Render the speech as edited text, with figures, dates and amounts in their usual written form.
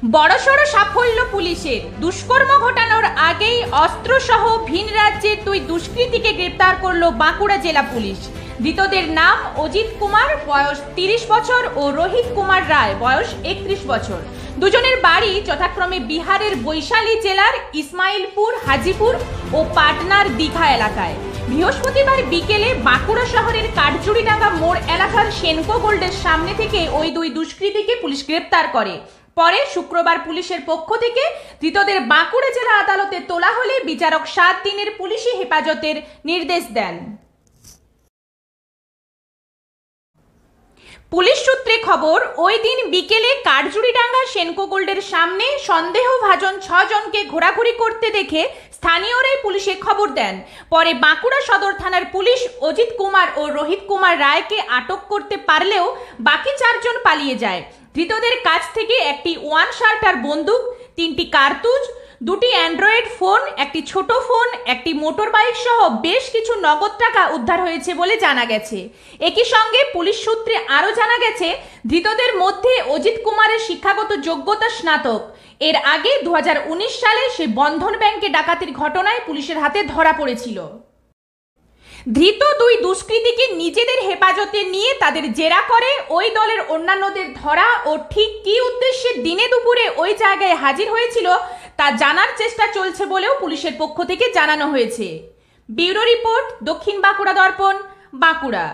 বড়সড় সাফল্য পুলিশের। দুষ্কর্ম ঘটানোর আগেই অস্ত্রসহ ভিন রাজ্যের দুই দুষ্কৃতীকে গ্রেপ্তার করল বাঁকুড়া জেলা পুলিশ। ধৃতদের নাম অজিত কুমার, বয়স 30 বছর, ও রোহিত কুমার রায়, বয়স 31 বছর। দুজনের বাড়ি যথাক্রমে বিহারের বৈশালী জেলার ইসমাইলপুর, হাজিপুর ও পাটনার দীঘা এলাকায়। বৃহস্পতিবার বিকেলে বাঁকুড়া শহরের কাঠজুড়িডাঙ্গা মোড় এলাকার সেনকো গোল্ডের সামনে থেকে ওই দুই দুষ্কৃতীকে পুলিশ গ্রেপ্তার করে। পরে শুক্রবার পুলিশের পক্ষ থেকে ধৃতদের বাঁকুড়া জেলা আদালতে তোলা হলে বিচারক 7 দিনের পুলিশি হেফাজতের নির্দেশ দেন। পুলিশ সূত্রে খবর, ওই দিন বিকেলে কাঠজুড়িডাঙ্গা সেনকো গোল্ডের সামনে সন্দেহভাজন 6 জনকে ঘোরাঘুরি করতে দেখে স্থানীয়রাই পুলিশে খবর দেন। পরে বাঁকুড়া সদর থানার পুলিশ অজিত কুমার ও রোহিত কুমার রায়কে আটক করতে পারলেও বাকি 4 জন পালিয়ে যায়। ধৃতদের কাছ থেকে একটি 1 শার্টার বন্দুক, 3টি কার্তুজ, 2টি অ্যান্ড্রয়েড ফোন, একটি ছোট ফোন, একটি মোটর বাইক সহ বেশ কিছু নগদ টাকা উদ্ধার হয়েছে বলে জানা গেছে। একই সঙ্গে পুলিশ সূত্রে আরও জানা গেছে, ধৃতদের মধ্যে অজিত কুমারের শিক্ষাগত যোগ্যতা স্নাতক। এর আগে 2019 সালে সে বন্ধন ব্যাংকে ডাকাতির ঘটনায় পুলিশের হাতে ধরা পড়েছিল। ধৃত দুই দুষ্কৃতীকে নিজেদের হেফাজতে নিয়ে তাদের জেরা করে ওই দলের অন্যান্যদের ধরা ও ঠিক কী উদ্দেশ্যে দিনে দুপুরে ওই জায়গায় হাজির হয়েছিল তা জানার চেষ্টা চলছে বলেও পুলিশের পক্ষ থেকে জানানো হয়েছে। ব্যুরো রিপোর্ট, দক্ষিণ বাঁকুড়া দর্পণ, বাঁকুড়া।